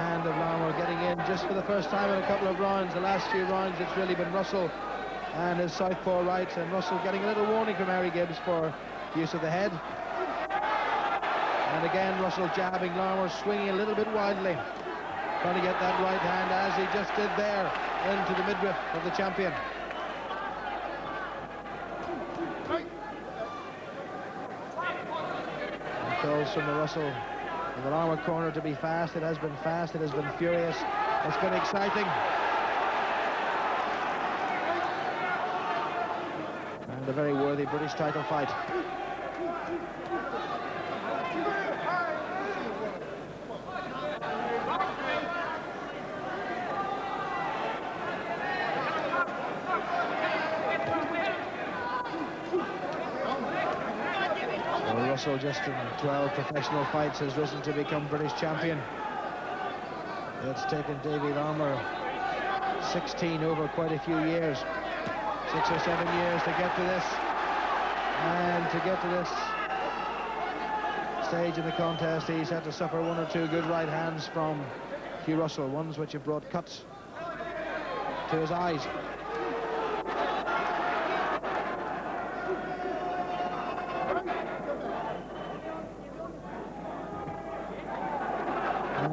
hand of Larmour getting in just for the first time in a couple of rounds. The last few rounds it's really been Russell and his southpaw right, and Russell getting a little warning from Harry Gibbs for use of the head. And again Russell jabbing, Larmour swinging a little bit wildly, trying to get that right hand, as he just did there, into the midriff of the champion. And calls from the Russell in the Larmour corner to be fast. It has been fast, it has been furious, it's been exciting. And a very worthy British title fight. Well, Russell, just in 12 professional fights, has risen to become British champion. It's taken Davy Larmour 16 over quite a few years. 6 or 7 years to get to this, and to get to this stage in the contest he's had to suffer one or two good right hands from Hugh Russell, ones which have brought cuts to his eyes.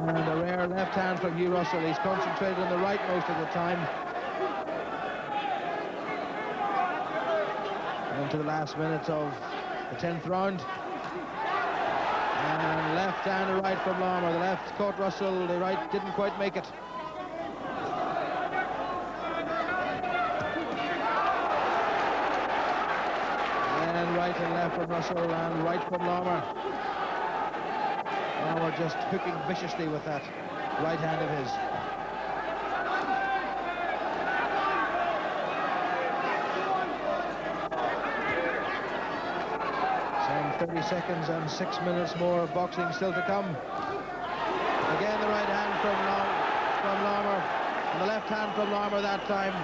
And a rare left hand from Hugh Russell. He's concentrated on the right most of the time. Into the last minutes of the 10th round. And left and right from Larmour. The left caught Russell, the right didn't quite make it. And right and left from Russell, and right from Larmour. Larmour just hooking viciously with that right hand of his. 30 seconds and 6 minutes more of boxing still to come. Again the right hand from Larmour, and the left hand from Larmour that time.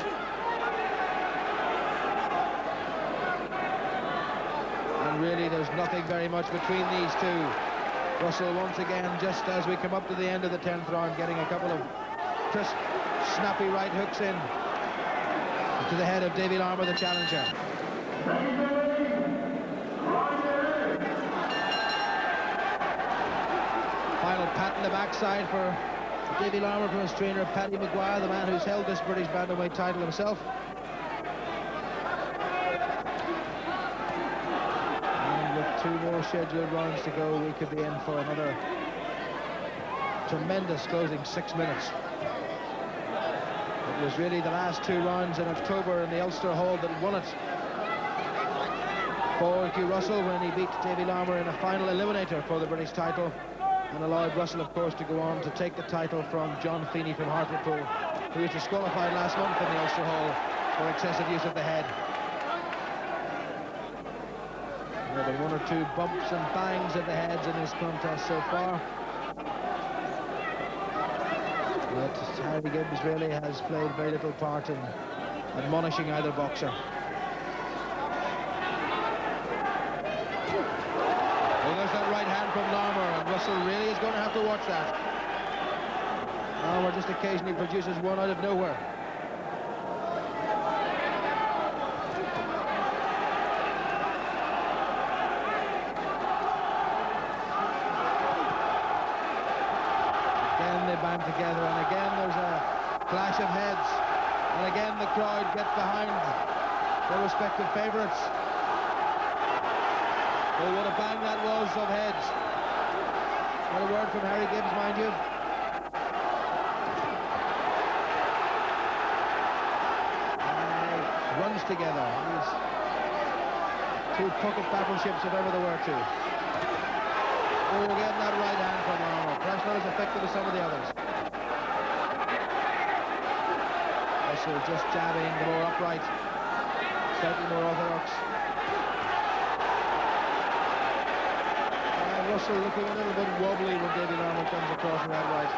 And really there's nothing very much between these two. Russell once again, just as we come up to the end of the 10th round, getting a couple of crisp, snappy right hooks in to the head of Davy Larmour, the challenger. Final pat in the backside for Davy Larmour from his trainer Paddy Maguire, the man who's held this British bantamweight title himself. And with 2 more scheduled rounds to go, we could be in for another tremendous closing 6 minutes. It was really the last 2 rounds in October in the Ulster Hall that won it for Hugh Russell when he beat Davy Larmour in a final eliminator for the British title, and allowed Russell, of course, to go on to take the title from John Feeney from Hartlepool, who was disqualified last month in the Ulster Hall for excessive use of the head. There have been 1 or 2 bumps and bangs of the heads in this contest so far. But Harry Gibbs really has played very little part in admonishing either boxer. There's that right hand from Larmour, and Russell really is going to have to watch that. Larmour just occasionally produces one out of nowhere. Again they band together, and again there's a clash of heads, and again the crowd get behind their respective favourites. Oh, what a bang that was of heads. What a word from Harry Gibbs, mind you. And runs together. These 2 pocket battleships, if ever there were 2. Oh, again that right hand from Larmour. Perhaps not as effective as some of the others. Russell just jabbing, the more upright, slightly more orthodox. Russell looking a little bit wobbly when Davy Larmour comes across with that right.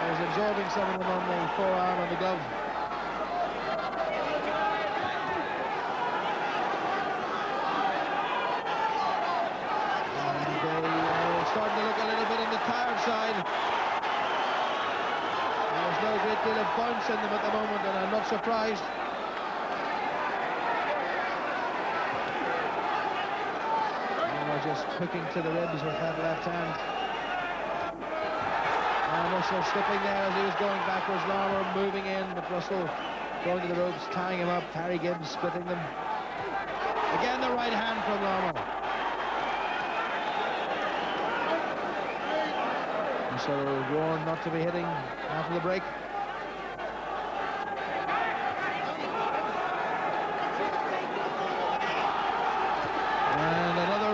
He's absorbing some of them on the forearm and the glove. And starting to look a little bit on the tired side. in them at the moment, and I'm not surprised. Just hooking to the ribs with that left hand. And Russell slipping there as he was going backwards. Larmour moving in, but Russell going to the ropes, tying him up. Harry Gibbs splitting them. Again, the right hand from Larmour. And so warned not to be hitting after the break.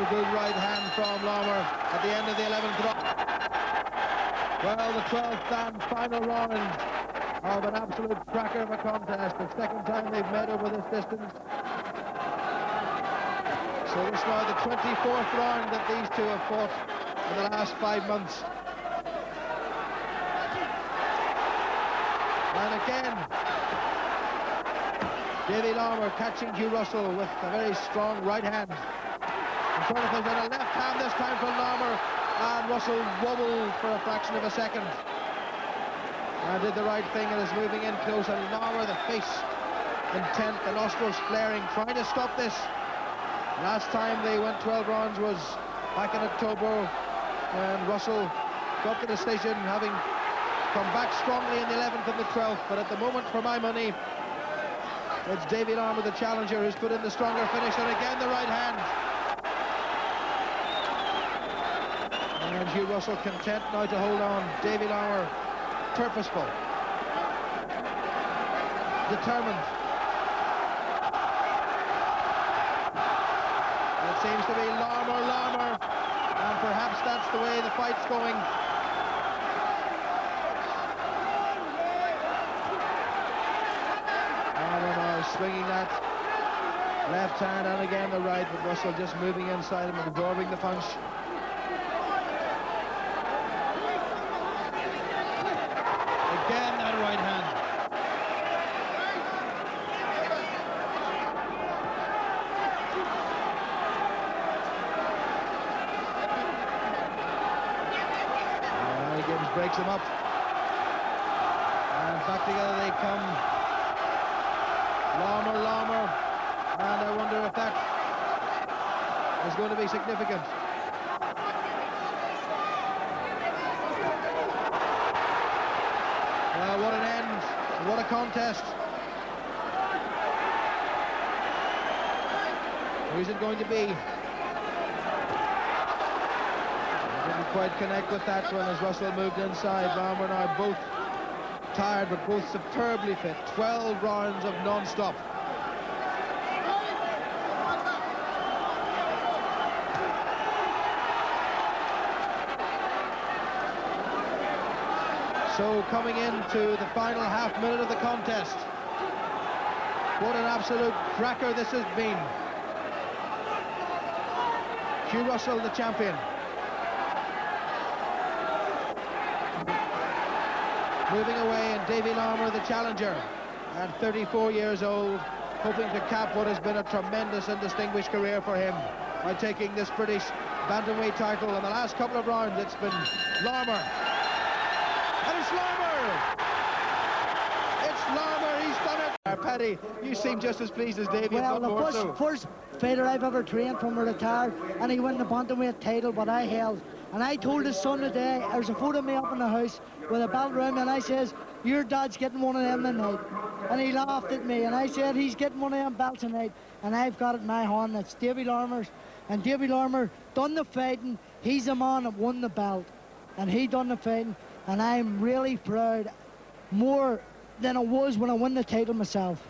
Good right hand from Larmour at the end of the 11th round. Well, the 12th and final round of an absolute cracker of a contest. The second time they've met over this distance. So this is now the 24th round that these two have fought in the last 5 months. And again, Davy Larmour catching Hugh Russell with a very strong right hand. And a left hand this time from Larmour, and Russell wobbled for a fraction of a second and did the right thing and is moving in close, and Larmour, the face intent, the nostrils flaring, trying to stop this. Last time they went 12 rounds was back in October when Russell got the decision, having come back strongly in the 11th and the 12th, but at the moment, for my money, it's Davy Larmour, the challenger, who's put in the stronger finish, and again the right hand. And Hugh Russell content now to hold on. Davy Larmour, purposeful, determined. It seems to be Larmour, and perhaps that's the way the fight's going. Larmour swinging that left hand and again the right, but Russell just moving inside him and absorbing the punch. Again, that right hand. Harry Gibbs breaks him up. And back together they come. Larmour. And I wonder if that is going to be significant. What an end, what a contest. Who's it going to be? Didn't quite connect with that one as Russell moved inside. Larmour now both tired, but both superbly fit. 12 rounds of non-stop. So coming into the final half minute of the contest. What an absolute cracker this has been. Hugh Russell, the champion. Moving away, and Davy Larmour, the challenger, at 34 years old, hoping to cap what has been a tremendous and distinguished career for him by taking this British bantamweight title. In the last couple of rounds, it's been Larmour. And it's Larmour! It's Larmour, he's done it! Paddy, you seem just as pleased as Davy. Well, the first fighter I've ever trained from a retired, and he won the bantamweight title, but I held. And I told his son today, there's a photo of me up in the house with a belt round me, and I says, your dad's getting one of them tonight. And he laughed at me, and I said, he's getting one of them belts tonight. And I've got it in my hand, it's Davy Larmour's. And Davy Larmour done the fighting, he's the man that won the belt. And he done the fighting. And I'm really proud, more than I was when I won the title myself.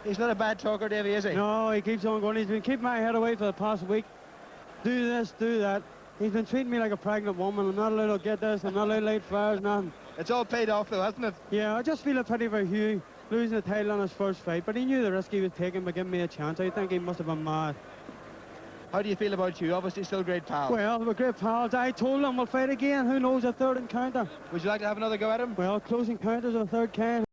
He's not a bad talker, Davy, is he? No, he keeps on going. He's been keeping my head away for the past week. Do this, do that. He's been treating me like a pregnant woman. I'm not allowed to get this, I'm not allowed to light fires, nothing. It's all paid off though, hasn't it? Yeah, I just feel a pity for Hugh losing the title on his first fight, but he knew the risk he was taking by giving me a chance. I think he must have been mad. How do you feel about you? Obviously still great pals. Well, we're great pals. I told him we'll fight again. Who knows, a third encounter. Would you like to have another go at him? Well, close encounters, a third kind.